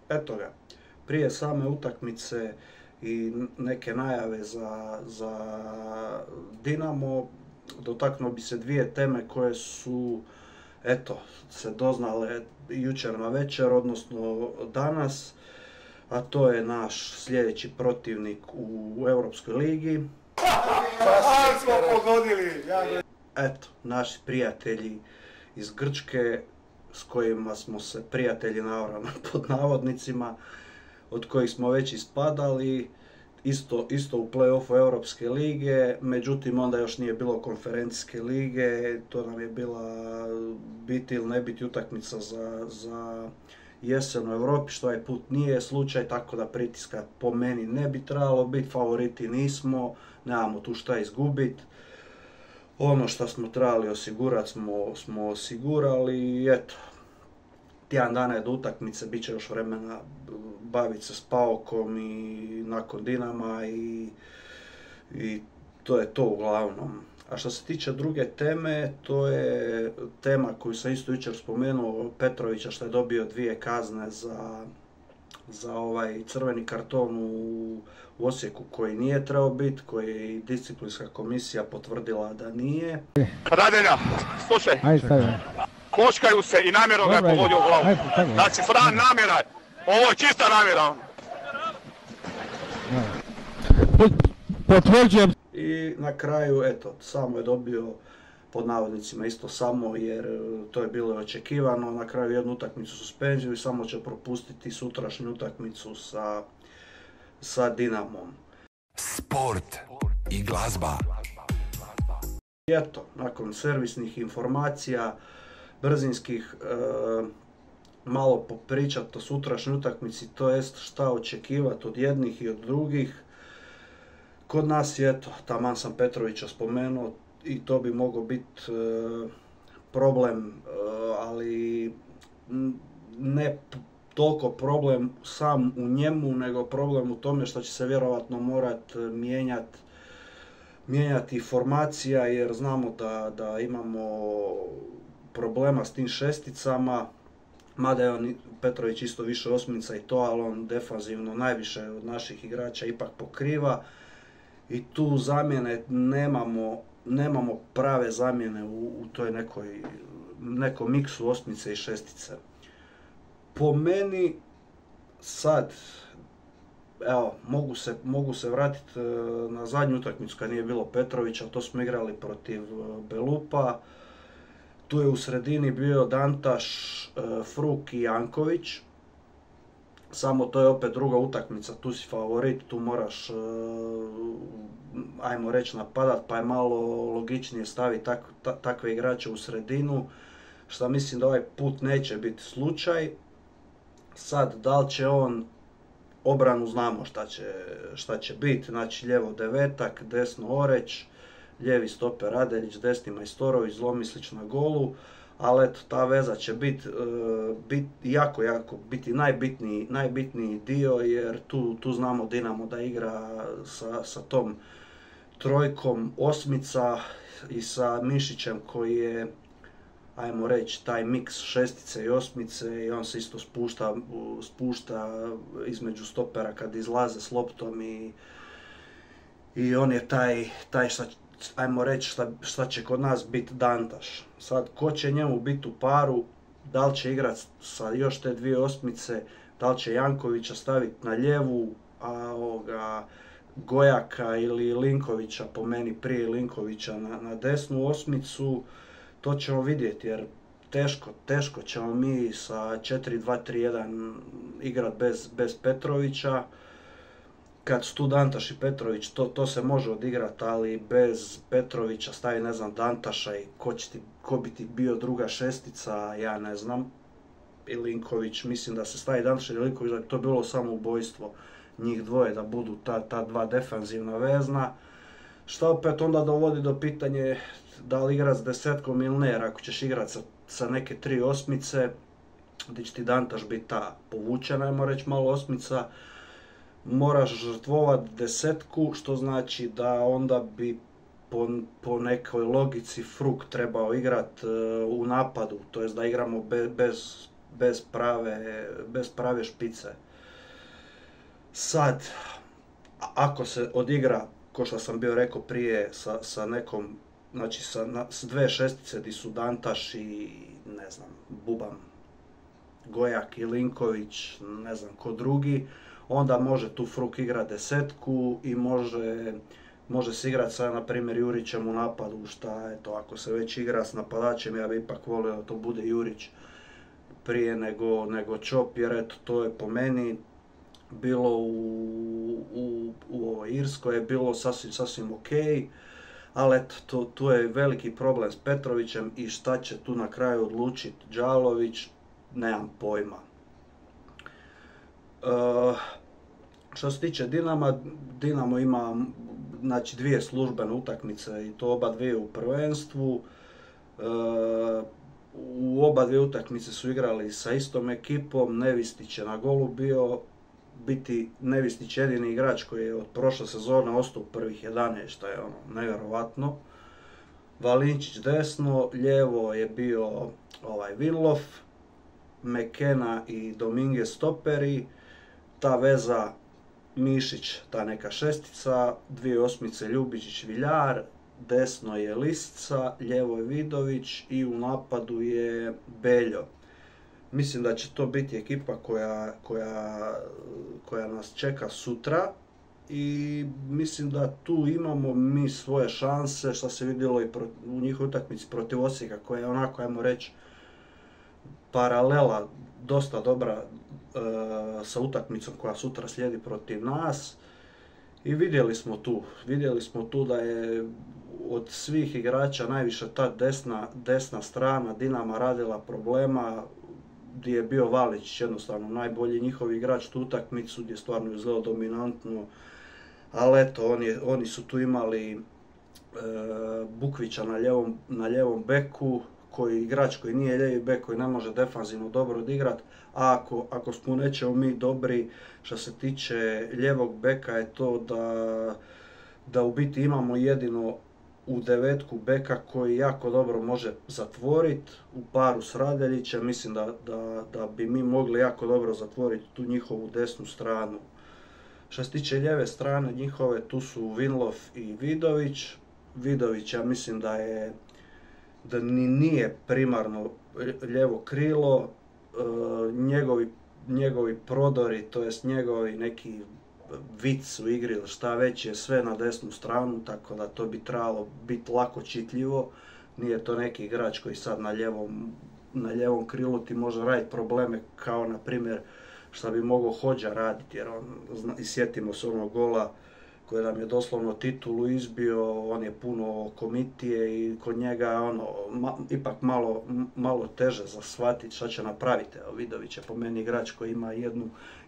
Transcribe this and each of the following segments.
eto ga, prije same utakmice i neke najave za Dinamo, dotaknuo bi se dvije teme koje su, eto, se doznale jučer na večer, odnosno danas, a to je naš sljedeći protivnik u Europskoj ligi. Smo pogodili! Eto, naši prijatelji iz Grčke, s kojima smo se prijatelji naravno pod navodnicima, od kojih smo već ispadali, isto u play-offu Europske lige, međutim onda još nije bilo konferencijske lige, to nam je bila biti ili ne biti utakmica za jesen u Europi, što ovaj put nije slučaj, tako da pritiska po meni ne bi trebalo biti, favoriti nismo, nemamo tu šta izgubiti. Ono što smo trebali osigurati smo osigurali i eto, tjedan dana je do utakmice, bit će još vremena baviti se s Paukom i nakon Dinama i to je to uglavnom. A što se tiče druge teme, to je tema koju sam isto jučer spomenuo, Petrovića, što je dobio 2 kazne za ovaj crveni karton u Osijeku koji nije trebao biti, koji je i disciplinska komisija potvrdila da nije. Radelja, slušaj, koškaju se i namjerno ga je pogodio u glavu. Znači, Fran, namjera, ovo je čista namjera. Potvrđujem. I na kraju, eto, samo je dobio, pod navodnicima isto samo, jer to je bilo očekivano, na kraju jednu utakmicu suspenziju i samo će propustiti sutrašnju utakmicu sa Dinamom. Sport i glazba. I eto, nakon servisnih informacija, brzinskih, malo popričati o sutrašnjoj utakmici, to jest šta očekivati od jednih i od drugih. Kod nas je, eto, taman sam Petrovića spomenuo i to bi mogao biti problem, ali ne toliko problem sam u njemu, nego problem u tome što će se vjerojatno morati mijenjati formacija, jer znamo da imamo problema s tim šesticama, mada je on, Petrović, isto više osmica i to, ali on defanzivno najviše od naših igrača ipak pokriva i tu zamjene nemamo prave zamjene u toj nekom miksu osmice i šestice. Po meni sad, evo, mogu se vratiti na zadnju utakmicu kad nije bilo Petrovića, to smo igrali protiv Belupa. Tu je u sredini bio Dantaš, Fruk i Janković. Samo to je opet druga utakmica, tu si favorit, tu moraš, ajmo reći, napadat, pa je malo logičnije staviti takve igrače u sredinu, što mislim da ovaj put neće biti slučaj. Sad, da li će on, obranu znamo šta će biti, znači lijevo Devetak, desno Oreć, lijevi stoper Radeljić, desni Majstorović, Zlomislić na golu, ali eto, ta veza će biti biti najbitniji dio, jer tu znamo Dinamo da igra sa tom trojkom osmica i sa Mišićem koji je, ajmo reći, taj miks šestice i osmice, i on se isto spušta između stopera kad izlaze s loptom i on je taj šta, ajmo reći, šta će kod nas biti Dantaš. Sad, ko će njemu biti u paru, da li će igrati sa još te 2 osmice, da li će Jankovića staviti na lijevu, a Gojaka ili Linkovića, po meni prije Linkovića, na desnu osmicu, to ćemo vidjeti, jer teško ćemo mi sa 4-2-3-1 igrati bez Petrovića. Kad su tu Dantaš i Petrović, to se može odigrati, ali bez Petrovića stavi, ne znam, Dantaša i ko bi ti bio druga šestica, ja ne znam. I Linković, mislim da se stavi Dantaš i Linković, da bi to bilo samoubojstvo njih dvoje, da budu ta dva defanzivna vezna. Šta opet onda dovodi do pitanje da li igrati s desetkom ili ne, jer ako ćeš igrati sa neke 3 osmice, gdje će ti Dantaš biti ta povučena, ajmo reći, malo osmica, moraš žrtvovati desetku, što znači da onda bi po nekoj logici Fruk trebao igrati u napadu, to jest da igramo bez bez prave špice. Sad, ako se odigra, ko što sam bio rekao prije, sa nekom, znači s dve šestice di su Dantaš i, ne znam, Buban, Gojak i Linković, ne znam ko drugi, onda može tu Fruk igrat desetku i može se igrati sa, na primjer, Jurićem u napadu, šta, eto, ako se već igra s napadačem, ja bi ipak volio da to bude Jurić prije nego Čop, jer eto, to je po meni bilo u ovoj Irskoj je bilo sasvim ok, ali eto, tu je veliki problem s Petrovićem i šta će tu na kraju odlučiti Đalović, nemam pojma. Što se tiče Dinama, Dinamo ima, znači, dvije službene utakmice i to oba dvije u prvenstvu. U oba dvije utakmice su igrali sa istom ekipom, Nevistić je na golu bio, biti Nevistić jedini igrač koji je od prošle sezone ostao u prvih 11, što je ono nevjerovatno. Valinčić desno, lijevo je bio Vinlof, McKenna i Dominguez stoperi, ta veza Mišić, ta neka šestica, dvije osmice Ljubičić, Viljar, desno je Lisca, lijevo je Vidović i u napadu je Beljo. Mislim da će to biti ekipa koja nas čeka sutra i mislim da tu imamo mi svoje šanse, što se vidjelo i u njihovoj utakmici protiv Osijeka, koja je onako, ajmo reći, paralela dosta dobra sa utakmicom koja sutra slijedi protiv nas. I vidjeli smo tu da je od svih igrača najviše ta desna strana Dinama radila problema, gdje je bio Valić jednostavno najbolji njihov igrač tu utakmicu, gdje je stvarno izgledao dominantno. Ali eto, oni su tu imali Bukvića na lijevom beku, igrač koji nije lijevi bek, koji ne može defanzivno dobro odigrat, a ako smo nećemo mi dobri što se tiče lijevog beka je to da u biti imamo jedino u devetku beka koji jako dobro može zatvoriti u paru s Radeljićem. Mislim da bi mi mogli jako dobro zatvoriti tu njihovu desnu stranu. Što se tiče lijeve strane njihove, tu su Vinlof i Vidović. Vidović, ja mislim da ni nije primarno lijevo krilo, njegovi prodori, to jest njegovi neki vic u igri ili šta već je sve na desnu stranu, tako da to bi trebalo biti lako čitljivo. Nije to neki igrač koji sad na lijevom krilu ti može raditi probleme kao na primjer šta bi mogao Hodža raditi, jer i sjetimo se onog gola koji nam je doslovno titulu izbio, on je puno komitije i kod njega ipak malo teže za shvatiti šta će napraviti. Evo, Vidović je po meni igrač koji ima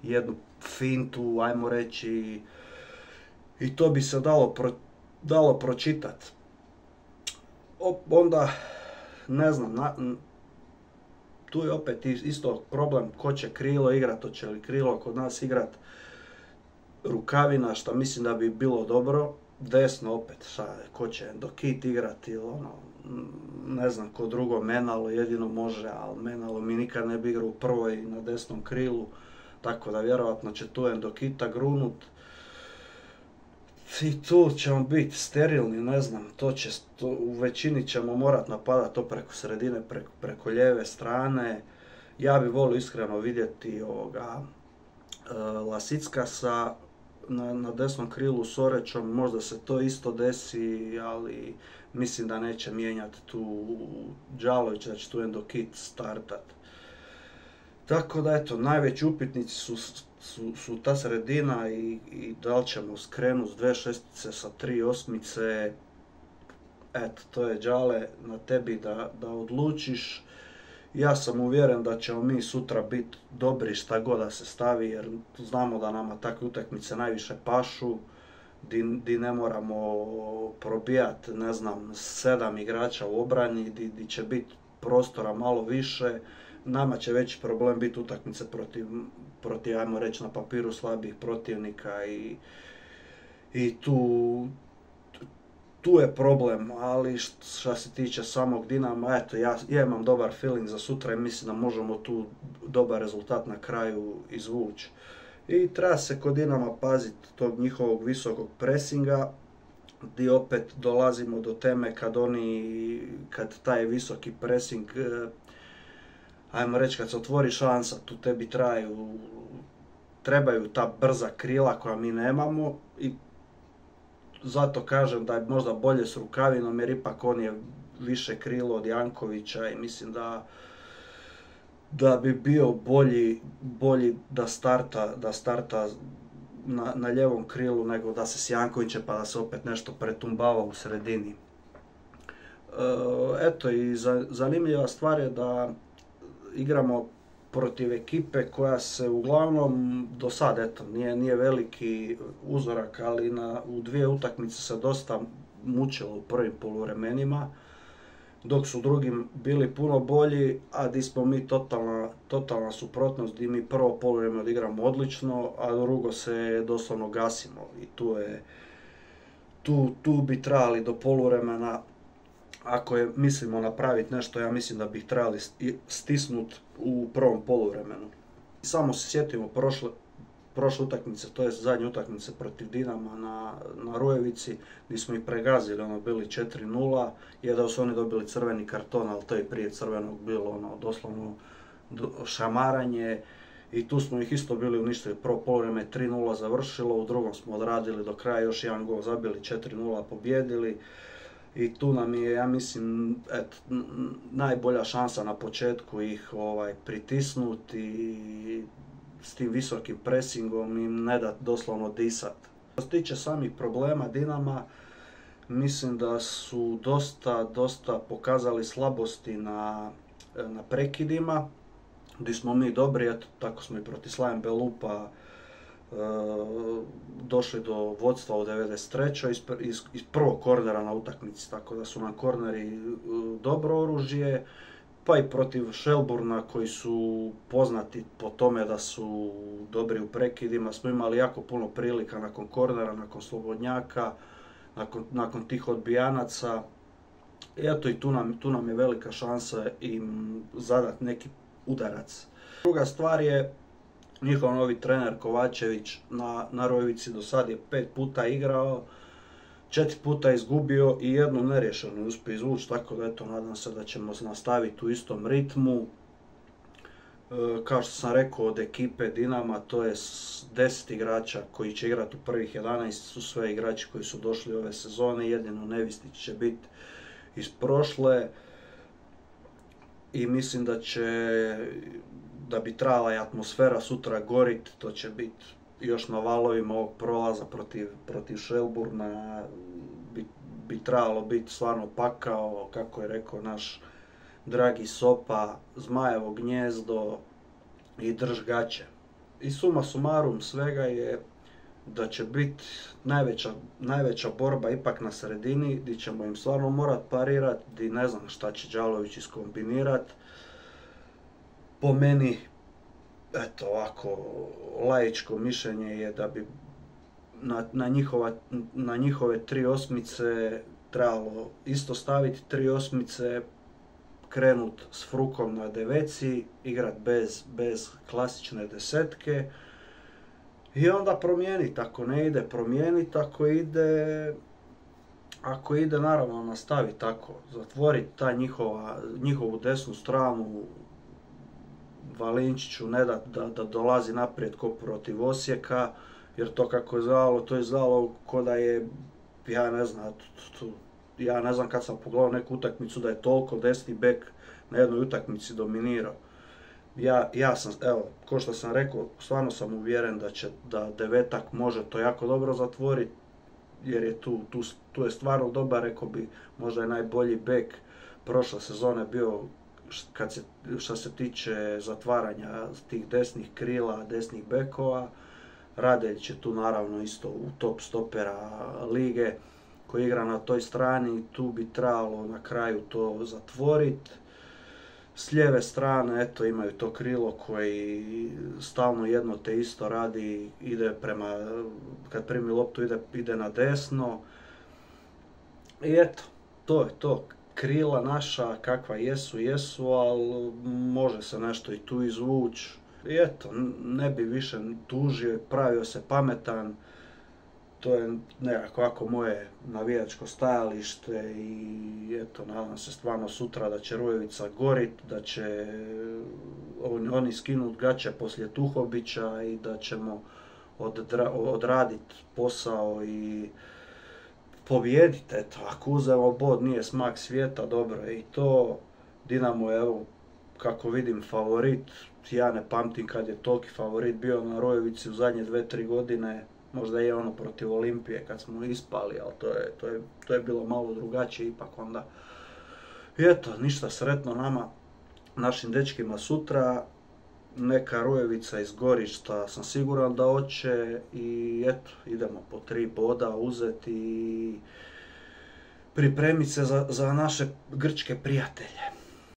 jednu fintu, ajmo reći, i to bi se dalo pročitati. Onda, ne znam, tu je opet isto problem ko će krilo igrat, hoće li krilo kod nas igrat Rukavina, što mislim da bi bilo dobro. Desno opet, ko će Dokit igrati ili ne znam ko drugo, Menalo jedino može, ali Menalo mi nikad ne bi igrao u prvoj na desnom krilu, tako da vjerojatno će tu Dokita grunut. I tu ćemo biti sterilni, ne znam, u većini ćemo morat napadati to preko sredine, preko lijeve strane. Ja bi volio iskreno vidjeti Lasickasa na desnom krilu s Orećom, možda se to isto desi, ali mislim da neće mijenjati tu Đalović, da će tu Endokit startat. Tako da eto, najveći upitnici su ta sredina i da li ćemo skrenuti s dve šestice sa tri osmice. Eto, to je Đale na tebi da odlučiš. Ja sam uvjeren da ćemo mi sutra biti dobri šta god da se stavi, jer znamo da nama takve utakmice najviše pašu, di ne moramo probijati, ne znam, 7 igrača u obrani, di će biti prostora malo više. Nama će veći problem biti utakmice protiv, ajmo reći, na papiru slabih protivnika i tu tu je problem, ali što se tiče samog Dinama, eto, ja imam dobar feeling za sutra i mislim da možemo tu dobar rezultat na kraju izvući. I treba se kod Dinama paziti tog njihovog visokog presinga, gdje opet dolazimo do teme kad taj visoki presing, ajmo reći, kad se otvori šansa, tu tebi trebaju ta brza krila koja mi nemamo i zato kažem da je možda bolje s Rukavinom jer ipak on je više krilo od Jankovića i mislim da bi bio bolji da starta na ljevom krilu nego da se s Jankovićem pa da se opet nešto pretumbava u sredini. Eto i zanimljiva stvar je da igramo protiv ekipe koja se uglavnom do sad, eto, nije veliki uzorak, ali u 2 utakmice se dosta mučilo u prvim poluvremenima, dok su drugim bili puno bolji, a di smo mi totalna suprotnost, di mi prvo poluvrijeme odigramo odlično, a drugo se doslovno gasimo. I tu bi trebali do poluvremena, ako mislimo napraviti nešto, ja mislim da bi ih trebali stisnuti u prvom poluvremenu. Samo se sjetimo prošle utakmice, to je zadnje utakmice protiv Dinama na Rujevici, gdje smo ih pregazili, bili 4-0, je da su oni dobili crveni karton, ali to je prije crvenog bilo doslovno šamaranje. I tu smo ih isto bili uništili, prvo poluvreme 3-0 završilo, u drugom smo odradili do kraja, još jedan gol zabili, 4-0 pobjedili. I tu nam je, ja mislim, najbolja šansa na početku ih pritisnuti i s tim visokim presingom im ne da doslovno disat. Što se tiče samih problema Dinama, mislim da su dosta pokazali slabosti na prekidima, gdje smo mi dobri, eto, tako smo i protiv Slaven Belupa došli do vodstva u 93. iz prvog kornera na utakmici, tako da su nam korneri dobro oružje, pa i protiv Shelburna koji su poznati po tome da su dobri u prekidima, smo imali jako puno prilika nakon kornera, nakon slobodnjaka, nakon tih odbijanaca. I eto, i tu nam je velika šansa im zadati neki udarac. Druga stvar je njihov novi trener Kovačević na Rujevici do sad je 5 puta igrao, 4 puta izgubio i jednu neriješenu uspio izvući, tako da eto, nadam se da ćemo nastaviti u istom ritmu. Kao što sam rekao, od ekipe Dinama, to je 10 igrača koji će igrati u prvih 11, su sve igrači koji su došli ove sezone, jedino Nevistić će biti iz prošle. I mislim da bi trebala i atmosfera sutra gorit, to će biti još na valovima ovog prolaza protiv Shelburna, bi trebalo biti stvarno pakao, kako je rekao naš dragi Sopa, zmajevo gnjezdo i drž gaće. I suma sumarum svega je da će biti najveća borba ipak na sredini, gdje ćemo im stvarno morat parirati, gdje ne znam šta će Đalović iskombinirati. Po meni, eto ovako, laičko mišljenje je da bi na njihove 3 osmice trebalo isto staviti 3 osmice, krenut s Frukom na deveci, igrat bez klasične desetke i onda promijeniti. Ako ne ide, promijeniti, ako ide naravno nastaviti tako, zatvoriti ta njihovu desnu stranu, Valinčiću ne da dolazi naprijed ko protiv Osijeka, jer to kako je zvalo, to je zvalo ko da je, ja ne znam kad sam pogledao neku utakmicu da je toliko desni bek na jednoj utakmici dominirao. Ja sam, evo, ko što sam rekao, stvarno sam uvjeren da Devetak može to jako dobro zatvoriti, jer je tu je stvarno dobar, rekao bi, možda je najbolji bek prošle sezone bio što se tiče zatvaranja tih desnih krila, desnih bekova. Radelj će tu naravno isto u top stopera lige koji igra na toj strani, tu bi trebalo na kraju to zatvoriti. S lijeve strane, eto, imaju to krilo koji stalno jedno te isto radi, ide kad primi loptu ide na desno. I eto, to je to. Krila naša kakva jesu, ali može se nešto i tu izvući. I eto, ne bi više tužio, pravio se pametan. To je nekako ovako moje navijačko stajalište i eto, nadam se stvarno sutra da će Rujevica gorit, da će oni skinut gaće poslije Tuhobića i da ćemo odraditi posao i pobijediti. Eto, ako uzemo bod nije smak svijeta, dobro je i to. Dinamo je, evo, kako vidim, favorit. Ja ne pamtim kad je toliki favorit bio na Rojevici u zadnje 2-3 godine. Možda je ono protiv Olimpije kad smo ispali, ali to je bilo malo drugačije ipak onda. I eto, ništa, sretno nama, našim dečkima sutra. Neka Rujevica izgori, šta sam siguran da hoće. I eto, idemo po 3 boda uzeti i pripremiti se za naše grčke prijatelje.